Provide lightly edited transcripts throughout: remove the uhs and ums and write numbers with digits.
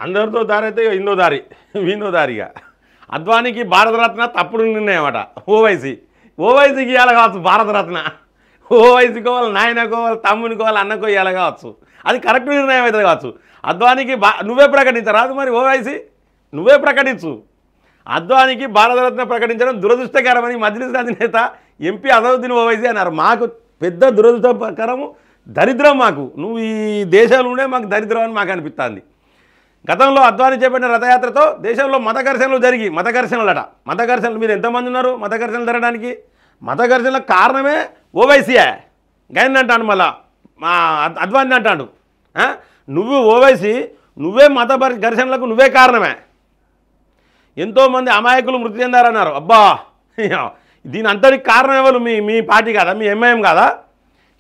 అందరితో దారి అయితే ఇందో దారి వీందో దారిగా. అద్వానీకి భారతరత్న తప్పుడు నిర్ణయం అట. ఓవైసీకి ఇవ్వాలి కావచ్చు భారతరత్న. ఓవైసీకో వాళ్ళ నాయనకో వాళ్ళ తమ్మునికో వాళ్ళ అన్నకో ఇవ్వాలి కావచ్చు. అది కరెక్ట్ నిర్ణయం అవుతుంది కావచ్చు. అద్వానీకి నువ్వే ప్రకటించరాదు మరి. ఓవైసీ నువ్వే ప్రకటించు. అద్వానీకి భారతరత్న ప్రకటించడం దురదృష్టకరమని మజ్లిస్ అధినేత ఎంపీ అసదుద్దీన్ ఓవైసీ అన్నారు. మాకు పెద్ద దురదృష్టకరము, దరిద్రం మాకు. నువ్వు ఈ దేశంలో ఉండే మాకు దరిద్రం అని మాకు అనిపిస్తుంది. గతంలో అద్వానీ చేపట్టిన రథయాత్రతో దేశంలో మత ఘర్షణలు మీరు ఎంతమంది ఉన్నారు మత ఘర్షణలు జరగడానికి? మత ఘర్షణలకు కారణమే ఓవైసీయే. గైన్ అంటాడు, మళ్ళా మా అద్వానీ అంటాడు. నువ్వు ఓవైసీ, నువ్వే మత ఘర్షణలకు నువ్వే కారణమే. ఎంతోమంది అమాయకులు మృతి చెందారన్నారు. అబ్బా, దీని అంతటికి కారణం ఎవరు? మీ పార్టీ కాదా? మీ ఎంఐఎం కాదా?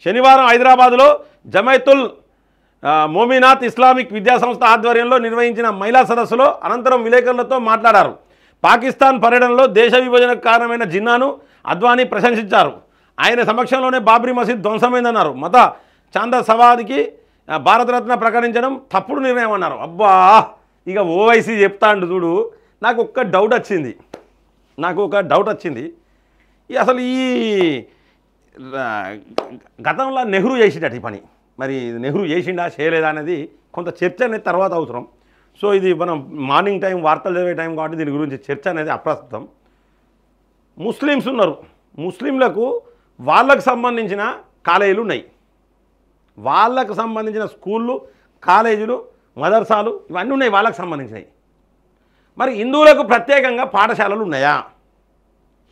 శనివారం హైదరాబాద్లో జమైతుల్ మోమినాత్ ఇస్లామిక్ విద్యాసంస్థ ఆధ్వర్యంలో నిర్వహించిన మహిళా సదస్సులో అనంతరం విలేకరులతో మాట్లాడారు. పాకిస్తాన్ పర్యటనలో దేశ విభజనకు కారణమైన జిన్నాను అద్వానీ ప్రశంసించారు. ఆయన సమక్షంలోనే బాబ్రీ మసీద్ ధ్వంసమైందన్నారు. మత ఛాందసవాదికి భారతరత్న ప్రకటించడం తప్పుడు నిర్ణయం అన్నారు. అబ్బా, ఇక ఓవైసీ చెప్తాండు చూడు. నాకు ఒక డౌట్ వచ్చింది. అసలు ఈ గతంలో నెహ్రూ చేసేటట్టు ఈ పని మరి నెహ్రూ చేసిండా చేయలేదా అనేది కొంత చర్చ అనేది తర్వాత అవసరం. సో ఇది మనం మార్నింగ్ టైం వార్తలు చదివే టైం కాబట్టి దీని గురించి చర్చ అనేది అప్రస్తుతం. ముస్లిమ్స్ ఉన్నారు. ముస్లింలకు వాళ్ళకు సంబంధించిన కాలేజీలు ఉన్నాయి, వాళ్ళకు సంబంధించిన స్కూళ్ళు, కాలేజీలు, మదర్సాలు ఇవన్నీ ఉన్నాయి వాళ్ళకు సంబంధించినవి. మరి హిందువులకు ప్రత్యేకంగా పాఠశాలలు ఉన్నాయా?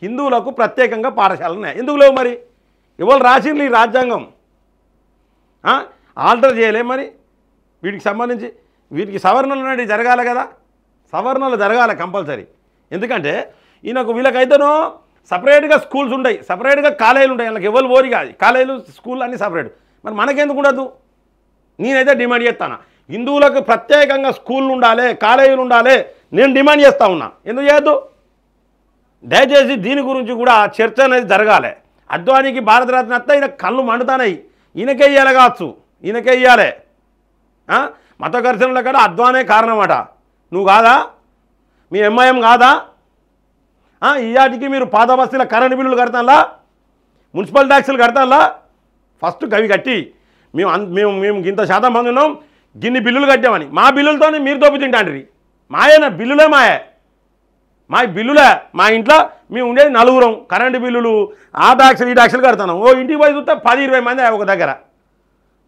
హిందువులకు ప్రత్యేకంగా పాఠశాలలు ఉన్నాయా? ఎందుకు లేవు? మరి ఎవరు రాసిండ్రు ఈ రాజ్యాంగం? ఆల్టర్ చేయలే మరి వీటికి సవరణలు అనేది జరగాలి కదా. సవరణలు జరగాలి కంపల్సరీ. ఎందుకంటే వీళ్ళకైతేనో సపరేట్గా స్కూల్స్ ఉంటాయి, సపరేట్గా కాలేజీలు ఉంటాయి. వాళ్ళకి ఎవరు ఓరి కాదు, కాలేజీలు స్కూల్ అన్నీ సపరేట్. మరి మనకెందుకు ఉండదు? నేనైతే డిమాండ్ చేస్తాను, హిందువులకు ప్రత్యేకంగా స్కూళ్ళు ఉండాలి, కాలేజీలు ఉండాలి. నేను డిమాండ్ చేస్తూ ఉన్నా. ఎందుకు చేయొద్దు? దయచేసి దీని గురించి కూడా చర్చ అనేది జరగాలి. అద్వానీకి భారతరత్న అత్త ఈయన కళ్ళు మండుతానాయి. ఈయనకే ఇవ్వాలి కావచ్చు, ఈయనకే ఇవ్వాలి. మత ఘర్షణల కాడ అద్వానే కారణమట. నువ్వు కాదా? మీ ఎంఐఎం కాదా? ఈయాటికి మీరు పాత బస్తీల కరెంటు బిల్లులు కడతాంలా, మున్సిపల్ ట్యాక్సులు కడతాంలా? ఫస్ట్ గవి కట్టి మేము ఇంత శాతం మంది ఉన్నాం, గిన్ని బిల్లులు కట్టామని మా బిల్లులతో మీరు దోపి తింటాండ్రి. మాయేనా బిల్లులే? మా బిల్లులే. మా ఇంట్లో మేము ఉండేది నలుగురం, కరెంటు బిల్లులు ఆ ట్యాక్సులు ఈ ట్యాక్సులు కడతాను. ఓ ఇంటికి పోయి చూస్తే 10-20 మంది ఒక దగ్గర.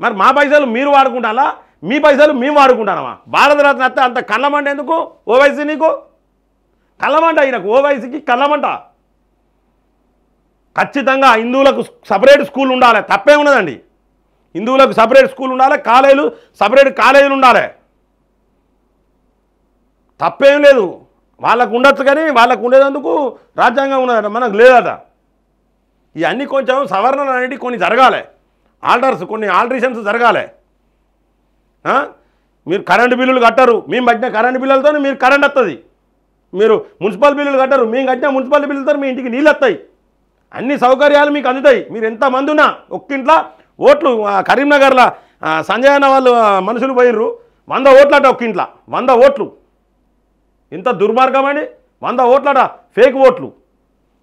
మరి మా పైసలు మీరు వాడుకుంటారా, మీ పైసలు మేము వాడుకుంటానమా? భారతరత్న అత్త అంత కళ్ళమంట ఎందుకు ఓవైసీ? నీకు కళ్ళమంట, ఈయనకు ఓవైసీకి కళ్ళమంట. ఖచ్చితంగా హిందువులకు సపరేట్ స్కూల్ ఉండాలి, తప్పే ఉన్నదండి. హిందువులకు సపరేట్ స్కూల్ ఉండాలి, సపరేట్ కాలేజీలు ఉండాలి, తప్పేం లేదు. వాళ్ళకు ఉండొచ్చు, కానీ వాళ్ళకు ఉండేందుకు రాజ్యాంగం ఉన్నదట, మనకు లేదట. ఇవన్నీ కొంచెం సవరణలు అనేవి కొన్ని జరగాలి, కొన్ని ఆల్టరేషన్స్ జరగాలి. మీరు కరెంటు బిల్లులు కట్టరు, మేము కట్టిన కరెంటు బిల్లులతో మీరు కరెంట్ వస్తుంది. మీరు మున్సిపల్ బిల్లులు కట్టరు, మేము కట్టిన మున్సిపల్ బిల్లులతో మీ ఇంటికి నీళ్ళు వస్తాయి. అన్ని సౌకర్యాలు మీకు అందుతాయి. మీరు ఎంతమంది ఉన్నా ఒక్కింట్లో ఓట్లు కరీంనగర్లో సంజయ్ అన్న వాళ్ళు మనుషులు పోయిర్రు, 100 ఓట్లట ఒక్కింట్లో, 100 ఓట్లు. ఇంత దుర్మార్గం అండి, 100 ఓట్లట, ఫేక్ ఓట్లు.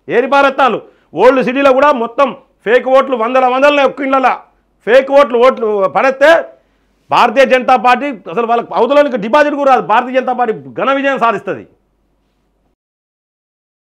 ఏరిపారెత్తాలు ఓల్డ్ సిటీలో కూడా మొత్తం ఫేక్ ఓట్లు వందలనే ఒక్కింట్ల ఫేక్ ఓట్లు పడేస్తే భారతీయ జనతా పార్టీ అసలు వాళ్ళకి అవతలకి డిపాజిట్ కూడా రాదు. భారతీయ జనతా పార్టీ ఘన విజయం సాధిస్తుంది.